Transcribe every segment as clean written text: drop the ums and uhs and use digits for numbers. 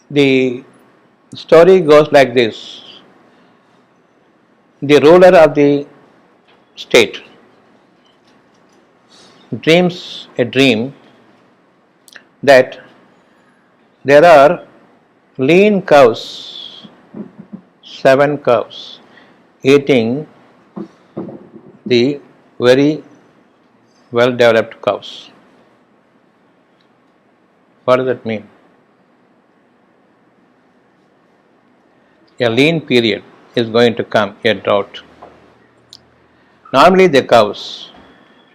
The story goes like this. The ruler of the state dreams a dream that there are lean cows, 7 cows, eating the very well developed cows. What does that mean? A lean period is going to come, a drought. Normally, the cows,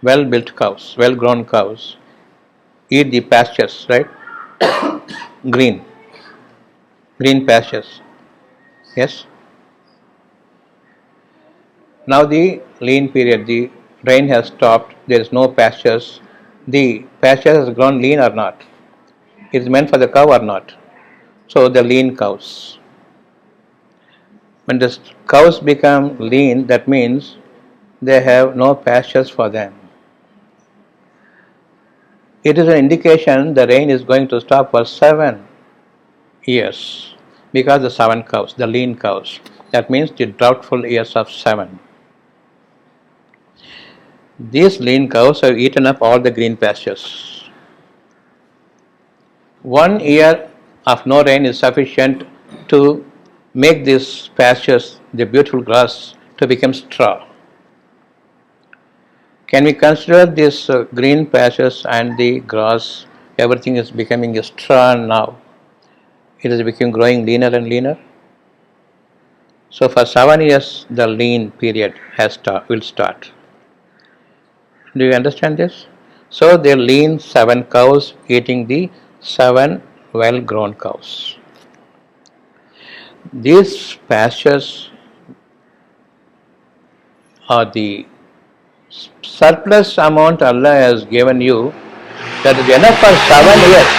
well built cows, well grown cows, eat the pastures, right? Green, green pastures. Yes? Now, the lean period, the rain has stopped, there is no pastures. The pasture has grown lean or not? It is meant for the cow or not? So, the lean cows. When the cows become lean, that means they have no pastures for them. It is an indication the rain is going to stop for 7 years because the 7 cows, the lean cows. That means the doubtful years of 7. These lean cows have eaten up all the green pastures. 1 year of no rain is sufficient to make these pastures, the beautiful grass, to become straw. Can we consider this green pastures and the grass, everything is becoming a straw now? It is becoming growing leaner and leaner. So for 7 years, the lean period will start. Do you understand this? So they lean 7 cows eating the 7 well-grown cows. These pastures are the surplus amount Allah has given you that is enough for 7 years.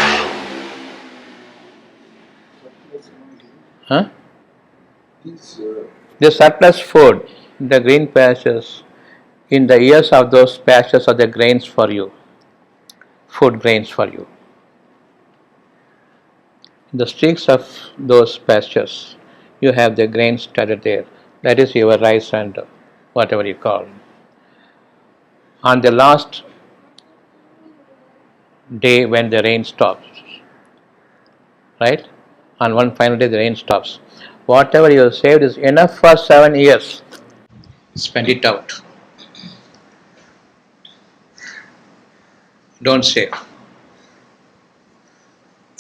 Huh? The surplus food, the green pastures, in the ears of those pastures are the grains for you, food grains for you. In the streaks of those pastures, you have the grains studded there. That is your rice and whatever you call. On the last day when the rain stops, right? On one final day the rain stops. Whatever you have saved is enough for 7 years. Spend it out. Don't save.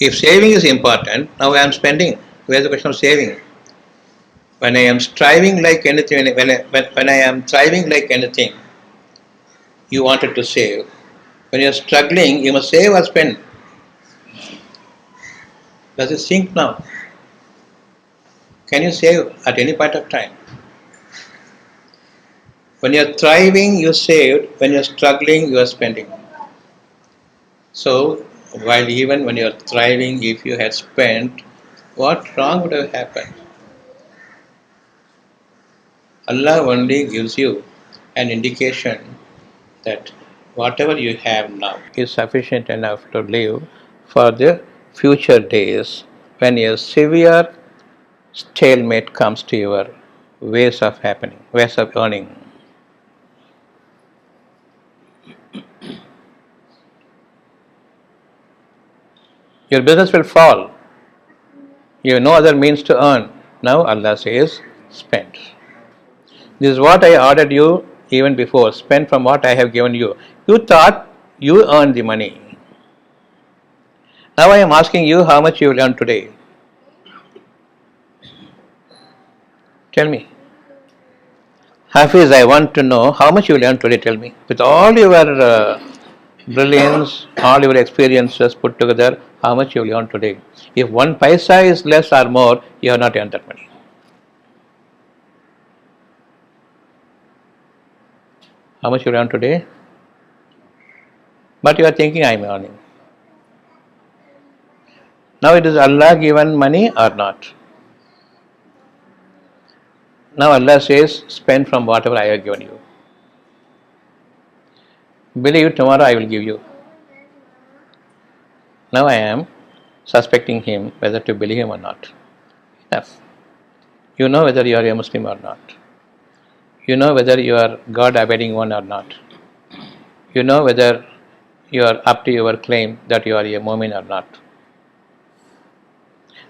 If saving is important, now I am spending. Where is the question of saving? When I am striving like anything, when I am thriving like anything, you wanted to save. When you are struggling, you must save or spend. Does it sink now? Can you save at any point of time? When you are thriving, you saved. When you are struggling, you are spending. So, while even when you are thriving, if you had spent, what wrong would have happened? Allah only gives you an indication that whatever you have now is sufficient enough to live for the future days when a severe stalemate comes to your ways of earning. Your business will fall. You have no other means to earn. Now Allah says, spend. This is what I ordered you even before. Spend from what I have given you. You thought you earned the money. Now I am asking you how much you will earn today. Tell me. Hafiz, I want to know how much you will earn today. Tell me. With all your brilliance, all your experiences put together, how much you will earn today. If 1 paisa is less or more, you have not earned that money. How much you will earn today? But you are thinking I am earning. Now it is Allah given money or not? Now Allah says, spend from whatever I have given you. Believe tomorrow I will give you. Now I am suspecting him whether to believe him or not. Enough. You know whether you are a Muslim or not. You know whether you are God abiding one or not. You know whether you are up to your claim that you are a Mu'min or not.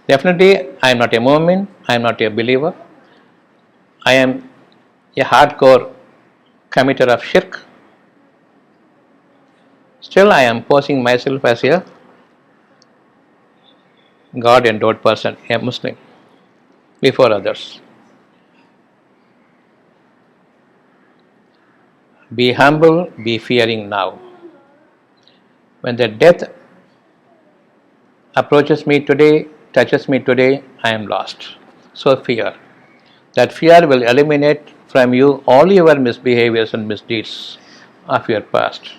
Definitely, I am not a Mu'min, I am not a believer. I am a hardcore committer of shirk. Still, I am posing myself as a God endowed person, a Muslim, before others. Be humble, be fearing now. When the death approaches me today, touches me today, I am lost. So fear. That fear will eliminate from you all your misbehaviors and misdeeds of your past.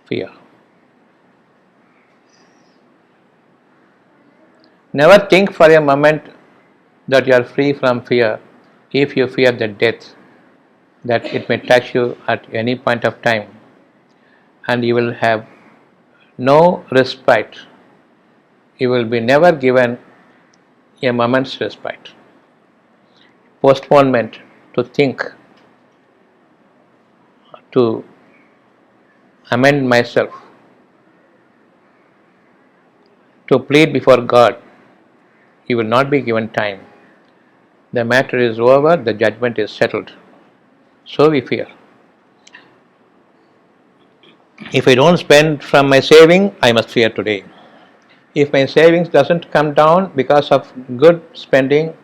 Fear. Never think for a moment that you are free from fear if you fear the death, that it may touch you at any point of time and you will have no respite. You will be never given a moment's respite. Postponement to think, to amend myself, to plead before God. You will not be given time. The matter is over, the judgment is settled. So we fear. If I don't spend from my saving, I must fear today. If my savings doesn't come down because of good spending,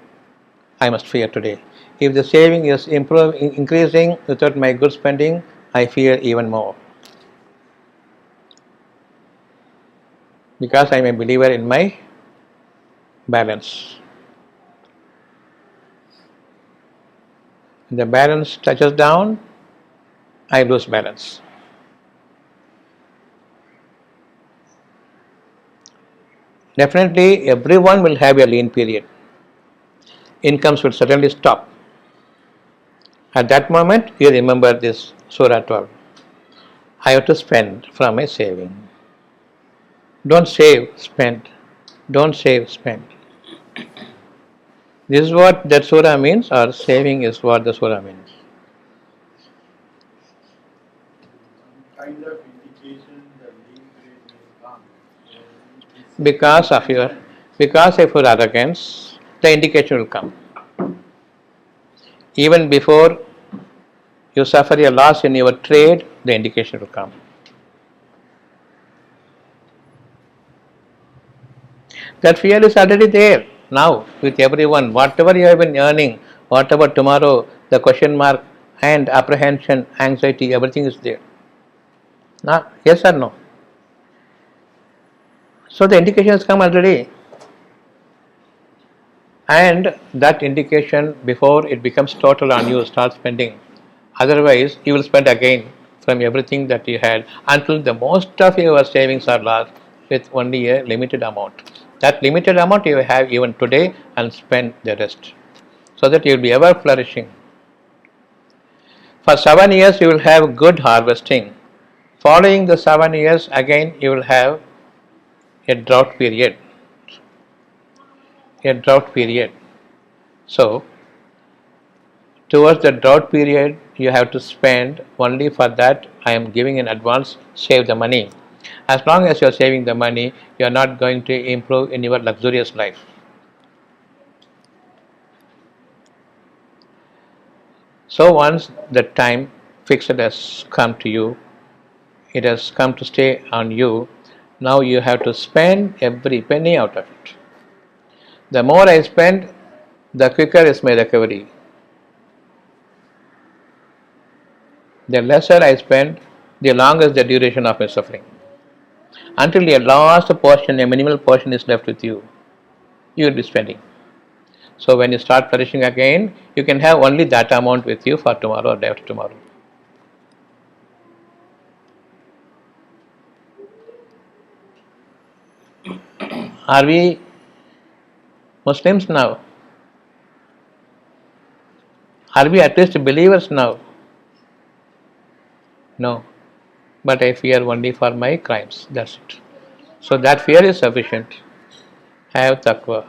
I must fear today. If the saving is increasing without my good spending, I fear even more. Because I am a believer in my balance. When the balance touches down, I lose balance. Definitely, everyone will have a lean period. Incomes will suddenly stop. At that moment, you remember this Surah 12. I have to spend from my saving. Don't save, spend. Don't save, spend. This is what that surah means, or saving is what the surah means. Kind of indication the lean period will come. Because of your arrogance, the indication will come. Even before you suffer a loss in your trade, the indication will come. That fear is already there now with everyone. Whatever you have been earning, whatever tomorrow, the question mark and apprehension, anxiety, everything is there. Now, yes or no? So the indication has come already. And that indication before it becomes total on you, start spending. Otherwise, you will spend again from everything that you had until the most of your savings are lost with only a limited amount. That limited amount you have even today and spend the rest so that you will be ever flourishing. For 7 years, you will have good harvesting. Following the 7 years, again you will have a drought period. A drought period. So, towards the drought period, you have to spend only for that. I am giving in advance, save the money. As long as you are saving the money, you are not going to improve in your luxurious life. So once the time fixed has come to you, it has come to stay on you, now you have to spend every penny out of it. The more I spend, the quicker is my recovery. The lesser I spend, the longer is the duration of my suffering. Until a last portion, a minimal portion is left with you, you will be spending. So when you start flourishing again, you can have only that amount with you for tomorrow or day after tomorrow. Are we Muslims now? Are we at least believers now? No. But I fear only for my crimes. That's it. So that fear is sufficient. Have taqwa.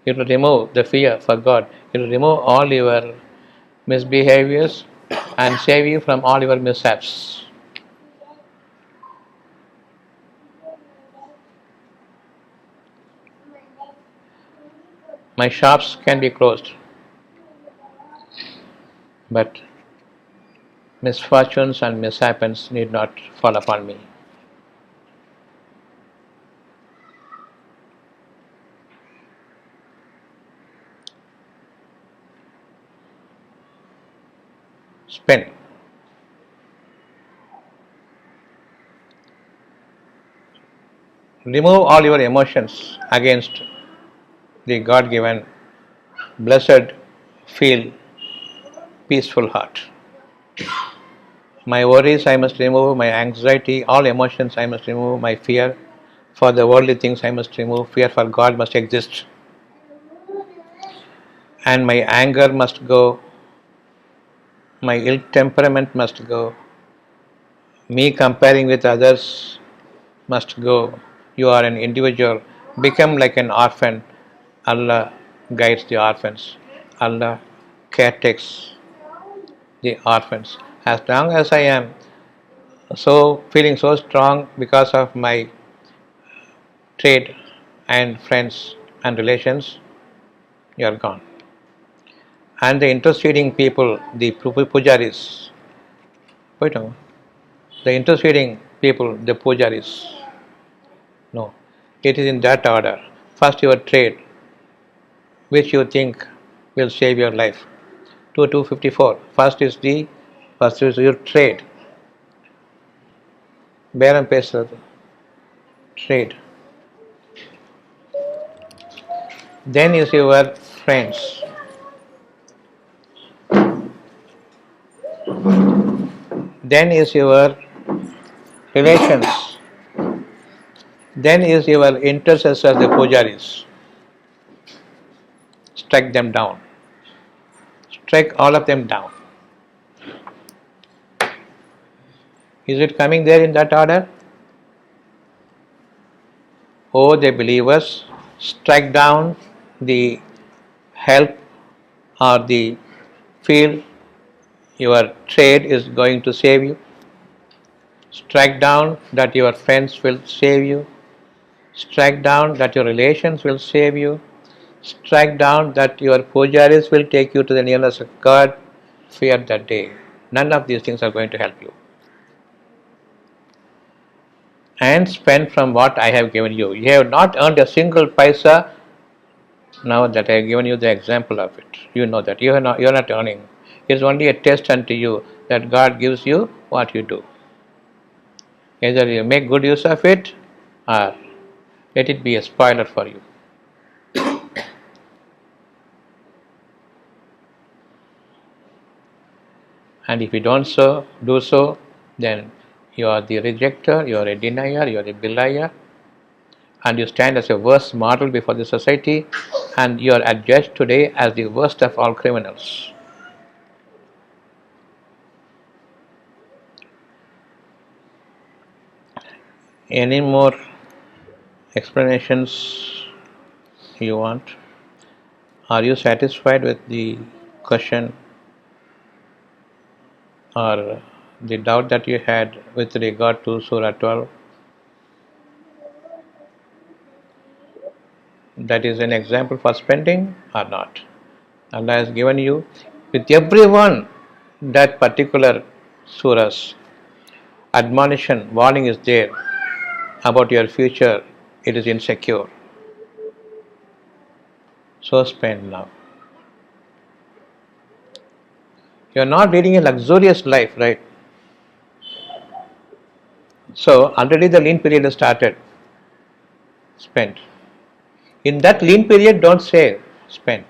It will remove the fear for God. It will remove all your misbehaviors and save you from all your mishaps. My shops can be closed, but misfortunes and mishaps need not fall upon me. Spend. Remove all your emotions against the God given, blessed, feel, peaceful heart. My worries I must remove, my anxiety, all emotions I must remove, my fear for the worldly things I must remove, fear for God must exist, and my anger must go, my ill temperament must go, me comparing with others must go. You are an individual, become like an orphan. Allah guides the orphans, Allah caretakes the orphans. As long as I am so feeling so strong because of my trade and friends and relations, you are gone. And the interceding people, the pujaris, wait a minute. The interceding people, the pujaris, no, it is in that order. First your trade, which you think will save your life. 254. First is your trade. Bearam pesadu. Trade. Then is your friends. Then is your relations. Then is your intercessors, the pujaris. Strike them down. Strike all of them down. Is it coming there in that order? O the believers, strike down the help or the field your trade is going to save you. Strike down that your friends will save you. Strike down that your relations will save you. Strike down that your pujaris will take you to the nearness of God. Fear that day. None of these things are going to help you. And spend from what I have given you. You have not earned a single paisa. Now that I have given you the example of it, you know that you are not earning. It is only a test unto you that God gives you what you do. Either you make good use of it or let it be a spoiler for you. And if you don't do so, then you are the rejecter, you are a denier, you are a belier, and you stand as a worst model before the society, and you are adjudged today as the worst of all criminals. Any more explanations you want? Are you satisfied with the question or the doubt that you had with regard to Surah 12? That is an example for spending or not? Allah has given you with everyone that particular surah's admonition, warning is there about your future, it is insecure. So spend now. You are not leading a luxurious life, right? So already the lean period has started. Spend. In that lean period, don't save, spend.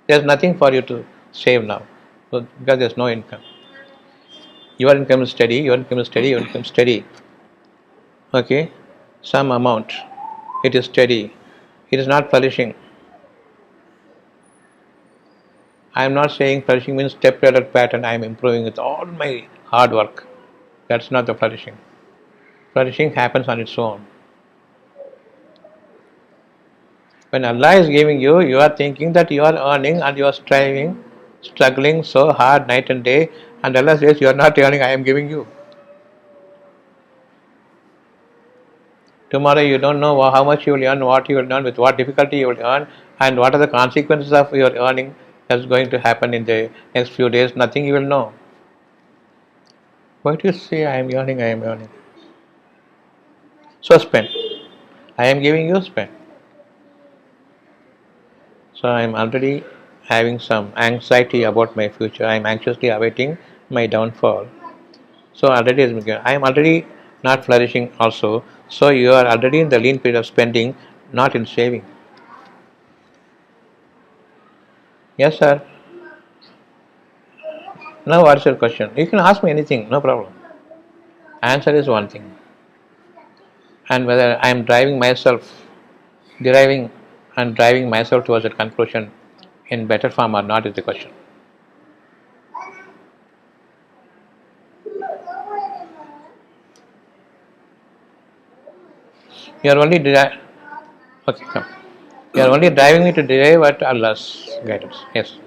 There's nothing for you to save now, so, because there's no income. Your income is steady, your income is steady, your income is steady. Okay, some amount, it is steady, it is not flourishing. I am not saying flourishing means step-ladder pattern, I am improving with all my hard work. That's not the flourishing. Flourishing happens on its own. When Allah is giving you, you are thinking that you are earning and you are striving, struggling so hard night and day, and Allah says you are not earning, I am giving you. Tomorrow you don't know how much you will earn, what you will earn, with what difficulty you will earn, and what are the consequences of your earning that's going to happen in the next few days. Nothing you will know. Why do you say I am earning, I am earning? So spend. I am giving you, spend. So I am already having some anxiety about my future. I am anxiously awaiting my downfall. So already I am already not flourishing also. So you are already in the lean period of spending, not in saving. Yes, sir. Now what's your question? You can ask me anything, no problem. Answer is one thing. And whether I am deriving and driving myself towards that conclusion in better form or not is the question. You are only okay, come. You are only driving me to derive at Allah's guidance. Yes.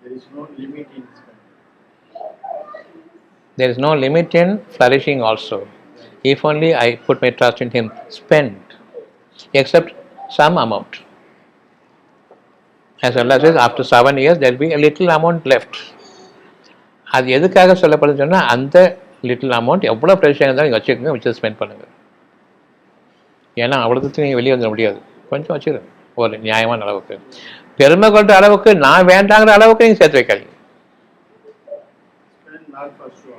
There is no limit in spending. There is no limit in flourishing also. If only I put my trust in Him, spend, except some amount. As Allah says, after 7 years, there will be a little amount left. அது எதுக்காக சொல்லப்படுதுன்னு சொன்னால் அந்த little amount எவ்வளோ பிரச்சனை இருந்தாலும் நீங்கள் வச்சுக்கோங்க, வச்சு ஸ்பெண்ட் பண்ணுங்கள். ஏன்னா அவ்வளோத்துக்கு நீங்கள் வெளியே வந்துட முடியாது. கொஞ்சம் வச்சுருங்க ஒரு நியாயமான அளவுக்கு. பெருமை கொண்ட அளவுக்கு நான் வேண்டாங்கிற அளவுக்கு நீங்கள் சேர்த்து வைக்காதீங்க. Spend not for show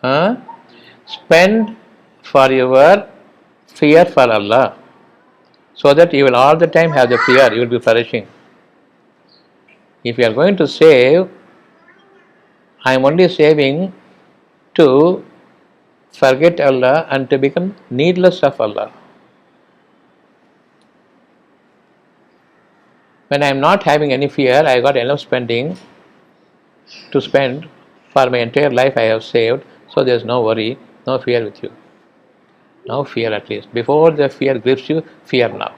off. Spend for your fear for Allah, so that you will all the time have the fear, you will be flourishing. If you are going to save, I am only saving to forget Allah and to become needless of Allah. When I am not having any fear, I got enough spending to spend for my entire life. I have saved, so there is no worry, no fear with you. No fear at least. Before the fear grips you, fear now.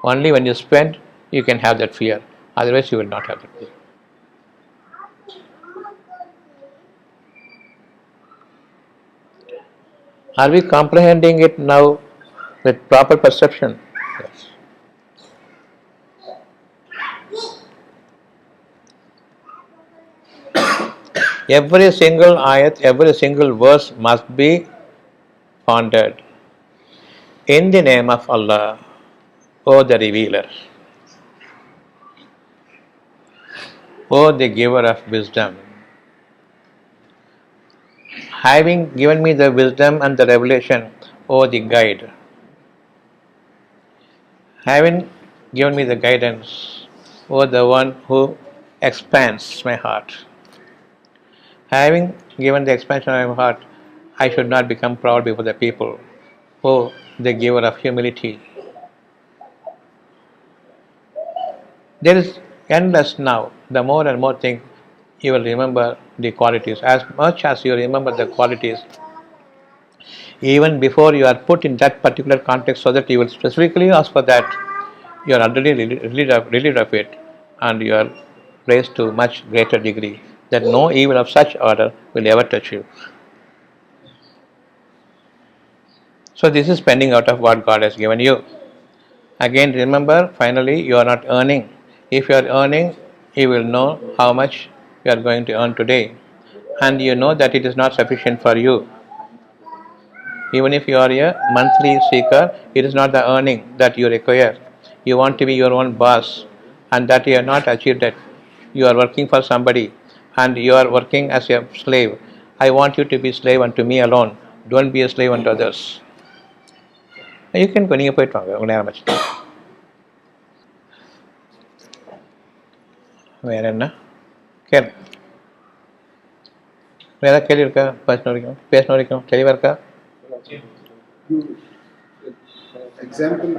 Only when you spend, you can have that fear. Otherwise, you will not have that fear. Are we comprehending it now with proper perception? Yes. Every single ayat, every single verse must be pondered. In the name of Allah, O the Revealer, O the Giver of wisdom, having given me the wisdom and the revelation, O the Guide, having given me the guidance, O the one who expands my heart, having given the expansion of my heart, I should not become proud before the people, O the Giver of humility. There is endless now. The more and more thing you will remember the qualities. As much as you remember the qualities, even before you are put in that particular context, so that you will specifically ask for that, you are already relieved of it, and you are raised to much greater degree that no evil of such order will ever touch you. So this is spending out of what God has given you. Again, remember, finally, you are not earning. If you are earning, you will know how much you are going to earn today, and you know that it is not sufficient for you. Even if you are a monthly seeker, it is not the earning that you require. You want to be your own boss, and that you have not achieved it. You are working for somebody, and you are working as a slave. I want you to be slave unto me alone. Don't be a slave unto others. You can go near போயிட்டு வாங்க, நேரம் ஆச்சு. வேற என்ன கேள், வேற கேள்வி இருக்கா? பேசின வரைக்கும் தெளிவாக இருக்கா? You, example,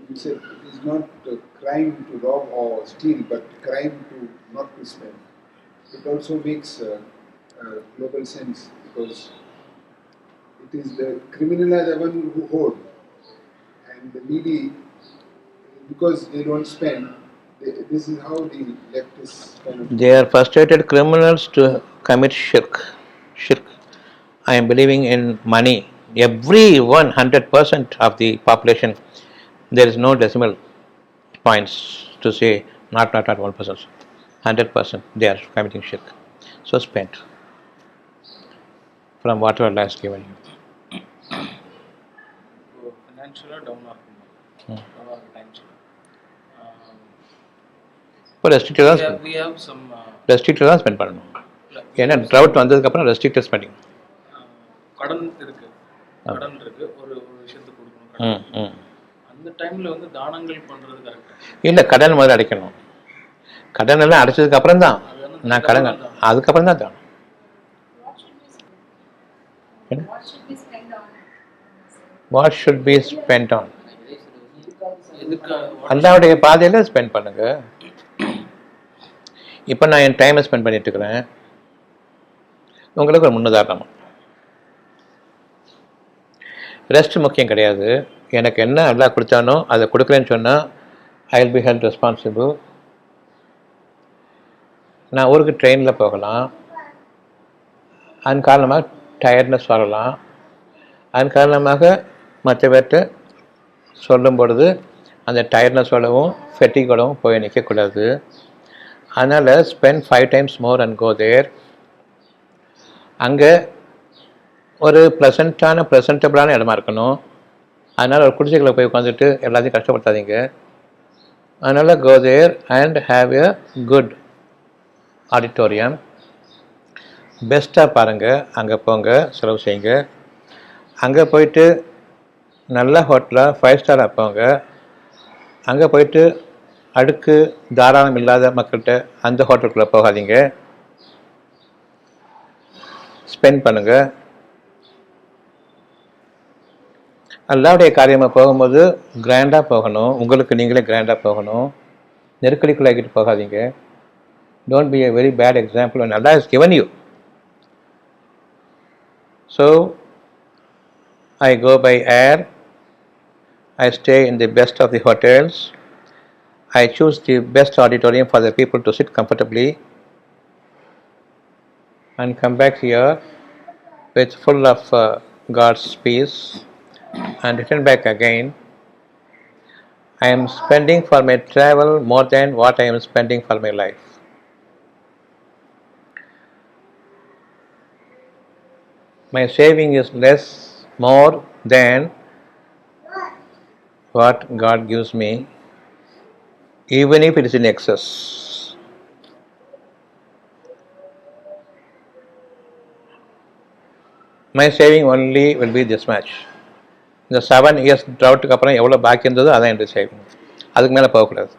you said it is not a crime to rob or steal, but crime to not to spend. It also makes global sense, because it is the criminal are the one who hoard, and the needy, because they don't spend, this is how the left is kind of. They are frustrated criminals to commit shirk. Shirk. I am believing in money. Everyone, 100% of the population, there is no decimal points to say not 1%. 100% they are committing shirk. So spend from whatever Allah has given you. ஃபினான்ஷியலாக down ஆகும் down ஆகிற times இப்போ ரெஸ்ட்ரிக்டாக தான் we have some ரெஸ்ட்ரிக்டாக தான் spend பண்ணணும். ஏன்னா trout வந்ததுக்கப்புறம் restricted spending. கடன் இருக்கு ஒரு விஷயத்துக்கு கொடுக்கணும் கடன். அந்த டைமில் வந்து தானங்கள் பண்ணுறது கரெக்டாக இல்லை, கடன் முதல்ல அடைக்கணும். கடன் எல்லாம் அடைச்சதுக்கு அப்புறம் தான் நான் கடன், அதுக்கப்புறம் தான் தானம். What should be spent on? அல்லாவுடைய பாதையில் ஸ்பெண்ட் பண்ணுங்க. இப்போ நான் என் டைமை ஸ்பெண்ட் பண்ணிட்டு இருக்கிறேன். உங்களுக்கு ஒரு முன்னுதாரணம். ரெஸ்ட் முக்கியம் கிடையாது. எனக்கு என்ன அல்லாஹ் கொடுத்தானோ அதை கொடுக்கலன்னு சொன்னால் I will be held responsible. நான் ஊருக்கு ட்ரெயினில் போகலாம், அதன் காரணமாக டயர்ட்னஸ் வரலாம், அதன் காரணமாக மற்ற பேர்கிட்ட சொல்லும் பொழுது அந்த டயர்ட்னஸோடவும் ஃபெட்டிக்கோடவும் போய் நிற்கக்கூடாது. அதனால் ஸ்பெண்ட் 5 times மோர் அண்ட் கோ தேர். அங்கே ஒரு ப்ரெசன்டபுளான இடமா இருக்கணும். அதனால் ஒரு குடிசைகளை போய் உட்காந்துட்டு எல்லாத்தையும் கஷ்டப்படுத்தாதீங்க. அதனால் go there and have a good auditorium. பெஸ்ட்டாக பாருங்கள், அங்கே போங்க, செலவு செய்யுங்க. அங்கே போயிட்டு நல்ல ஹோட்டலாக 5 star போங்க. அங்கே போயிட்டு அடுக்கு தாராளம் இல்லாத மக்கள்கிட்ட அந்த ஹோட்டலுக்குள்ளே போகாதீங்க. ஸ்பெண்ட் பண்ணுங்கள். அல்லாவுடைய காரியமாக போகும்போது கிராண்டாக போகணும். உங்களுக்கு நீங்களே கிராண்டாக போகணும். நெருக்கடிக்குள்ளாக்கிட்டு போகாதீங்க. Don't be a very bad example when Allah has given you. So I go by air, I stay in the best of the hotels, I choose the best auditorium for the people to sit comfortably and come back here with full of God's peace and return back again. I am spending for my travel more than what I am spending for my life. My saving is more than what God gives me, even if it is in excess. My saving only will be this much. இந்த 7 years ட்ரவுட்டுக்கு அப்புறம் எவ்வளோ பாக்கி இருந்ததோ அதான் என்னுடைய saving. அதுக்கு மேலே போகக்கூடாது.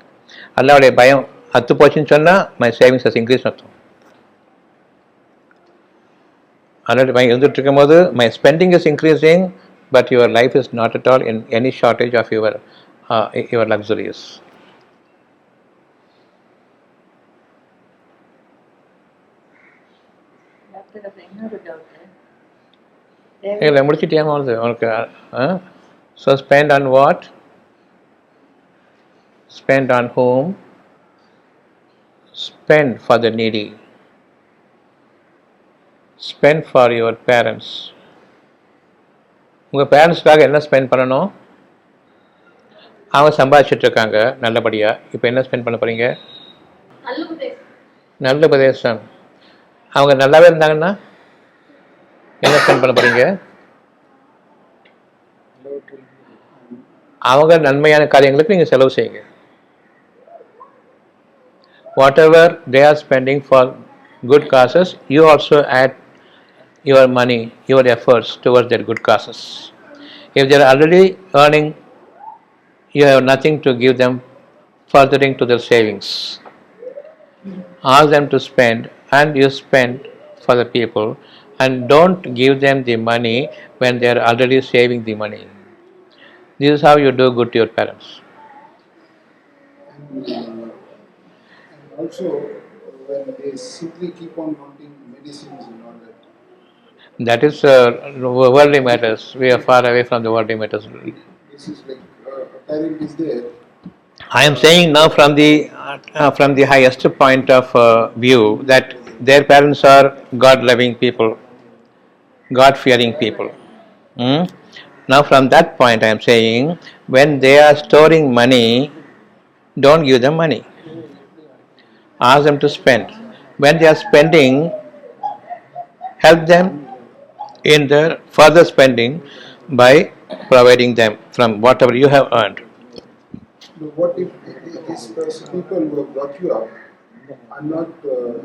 அல்லாவுடைய பயம் அத்து போச்சுன்னு சொன்னால் மை சேவிங்ஸ் ஹஸ் இன்க்ரீஸ் அர்த்தம். அல்லாவுடைய பயம் இருந்துட்டு இருக்கும்போது my spending is increasing, but your life is not at all in any shortage of your luxurious. இல்லை முடிச்சிட்டியாமா உனக்கு? So spend on what? Spend on home? Spend for the needy. Spend for your parents. உங்கள் பேரண்ட்ஸ்க்காக என்ன spend பண்ணணும்? அவங்க சம்பாதிச்சிட்ருக்காங்க நல்லபடியாக. இப்போ என்ன ஸ்பெண்ட் பண்ண போகிறீங்க? நல்ல உபதேசம். அவங்க நல்லாவே இருந்தாங்கன்னா என்ன ஸ்பெண்ட் பண்ண போகிறீங்க? அவங்க நன்மையான காரியங்களுக்கு நீங்கள் செலவு செய்யுங்க. What ever they are spending for good causes, you also add your money, your efforts towards their good causes. If they are already earning, you have nothing to give them furthering to their savings. Ask them to spend, and you spend for the people, and don't give them the money when they are already saving the money. This is how you do good to your parents. And also, when they simply keep on wanting medicines and all that. That is worldly matters. We are far away from the worldly matters. This is like parent is there. I am saying now from the highest point of view that their parents are God-loving people, God-fearing people. Hmm? Now from that point I am saying when they are storing money, don't give them money. Ask them to spend. When they are spending, help them in their further spending by providing them from whatever you have earned. What if these people who have brought you up are not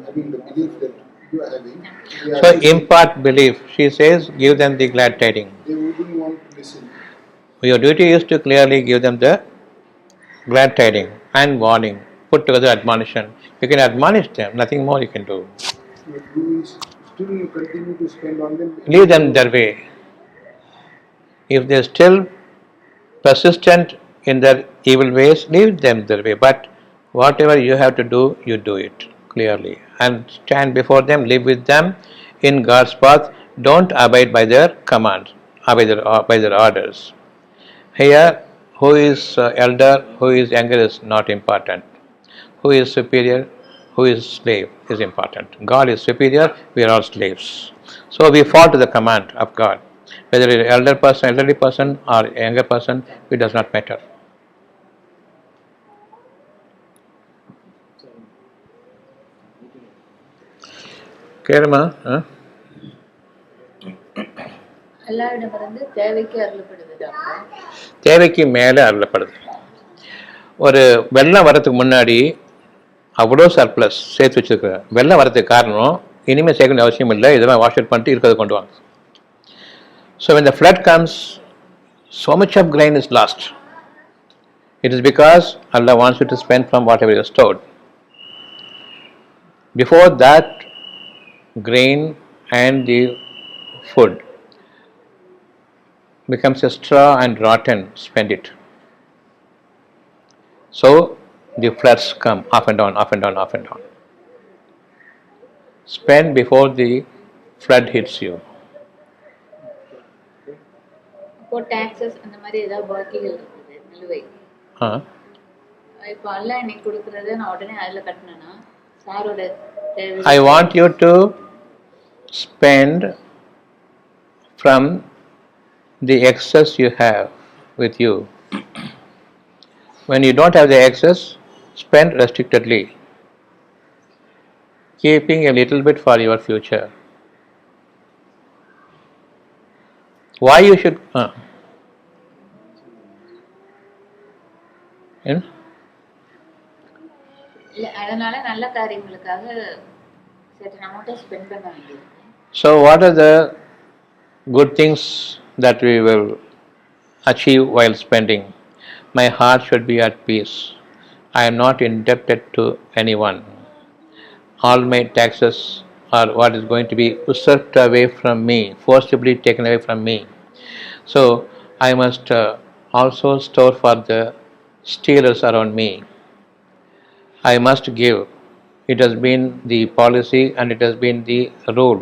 having the belief that you are having? They are So just impart belief. She says, give them the glad tidings. they wouldn't want to listen. Your duty is to clearly give them the glad tidings and warning. Put together admonition. You can admonish them, nothing more you can do. But you still continue to spend on them. Leave them their way. If they are still persistent in their evil ways, leave them their way. But whatever you have to do, you do it clearly. And stand before them, live with them in God's path. Don't abide by their commands, by their orders. Here, who is elder, who is younger is not important. Who is superior, who is slave is important. God is superior, we are all slaves. So we fall to the command of God. Whether it is elderly person or younger person, it does not matter. கேளுமா அல்லாவிடமிருந்து தேவைக்கு அருளப்படுது doctor. தேவைக்கு மேலே அருளப்படுது. ஒரு வெள்ளம் வரதுக்கு முன்னாடி அவ்வளோ surplus சேர்த்து வச்சுருக்க. வெள்ளம் வரதுக்கு காரணம் இனிமேல் சேர்க்க வேண்டிய அவசியம் இல்லை, இதெல்லாம் வாஷ் அவுட் பண்ணிட்டு இருக்கிறத கொண்டு வாங்க. So when the flood comes, so much of grain is lost. It is because Allah wants you to spend from whatever you have stored. Before that, grain and the food becomes a straw and rotten, spend it. So the floods come up and down, up and down, up and down. Spend before the flood hits you. இப்போ taxes அந்த மாதிரி ஏதாவது பாக்கிகள் இருக்குது நிலுவை. இப்போ அல்ல இன்னைக்கு கொடுக்கறத நான் உடனே அதில் கட்டினேன்னா சாரோட தேவை. I want you to spend from the excess you have with you. When you don't have the excess, spend restrictedly, keeping a little bit for your future. Why you should இல்லை அதனால நல்ல காரியங்களுக்காக certain amount ஸ்பெண்ட் பண்ண வேண்டியது. So what are the good things that we will achieve while spending? My heart should be at peace. I am not indebted to anyone. All my taxes are what is going to be usurped away from me, forcibly taken away from me. So I must also store for the stealers around me. I must give. It has been the policy and it has been the rule.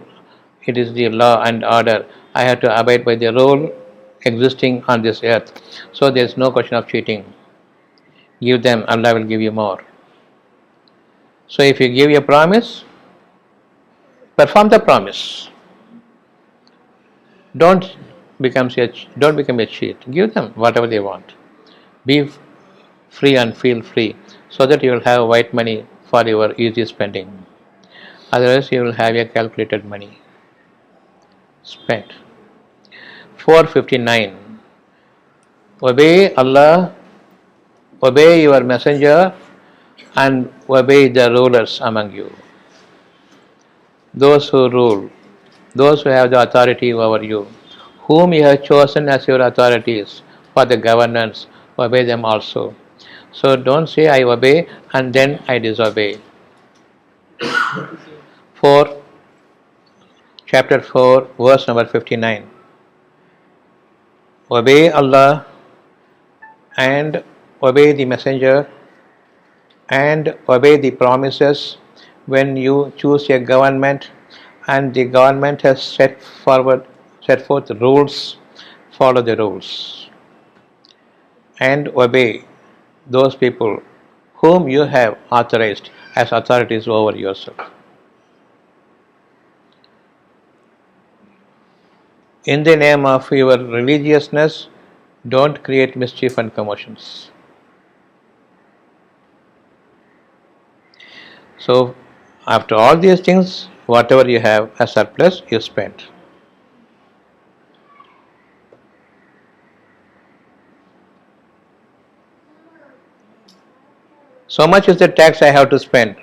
It is the law and order. I have to abide by the rule existing on this earth. So there is no question of cheating. Give them, Allah will give you more. So if you give a promise, perform the promise. Don't become a cheat. Give them whatever they want. Be free and feel free, so that you will have white money for your easy spending. Otherwise, you will have a calculated money spent. 459. Obey Allah, obey your messenger, and obey the rulers among you. Those who rule, those who have the authority over you, whom you have chosen as your authorities for the governance, obey them also. So don't say I obey and then I disobey. 4, chapter 4, verse number 59. Obey Allah and obey the messenger and obey the promises when you choose a government and the government has set forth rules, follow the rules. and obey those people whom you have authorized as authorities over yourself. In the name of your religiousness, don't create mischief and commotions. So, after all these things, whatever you have as surplus, you spend. So much is the tax I have to spend.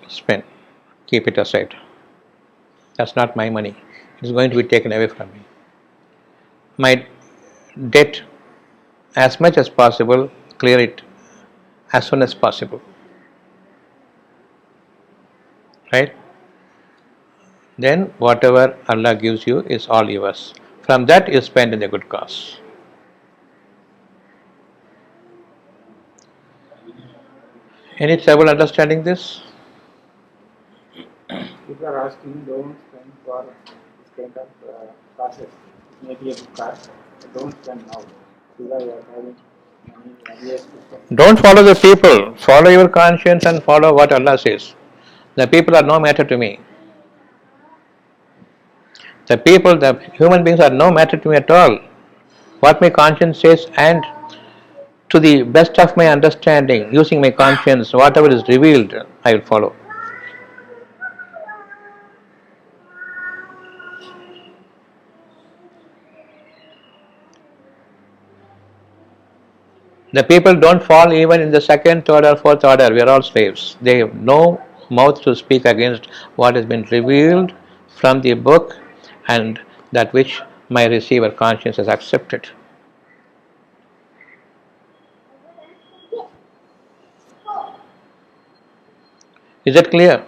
Spend. Keep it aside. That's not my money. It is going to be taken away from me. My debt, as much as possible, clear it as soon as possible. Right? Then whatever Allah gives you is all yours. From that you spend in a good cause. Any trouble understanding this? People are asking, don't spend for this kind of causes. Maybe a good cause, but don't spend now. Because you are having money earlier to spend. Don't follow the people. Follow your conscience and follow what Allah says. The people are no matter to me. The people, the human beings are no matter to me at all. What my conscience says, and to the best of my understanding, using my conscience, whatever is revealed, I will follow. The people don't fall even in the second, third, or fourth order. We are all slaves. They have no mouth to speak against what has been revealed from the book and that which my receiver conscience has accepted. Is that clear?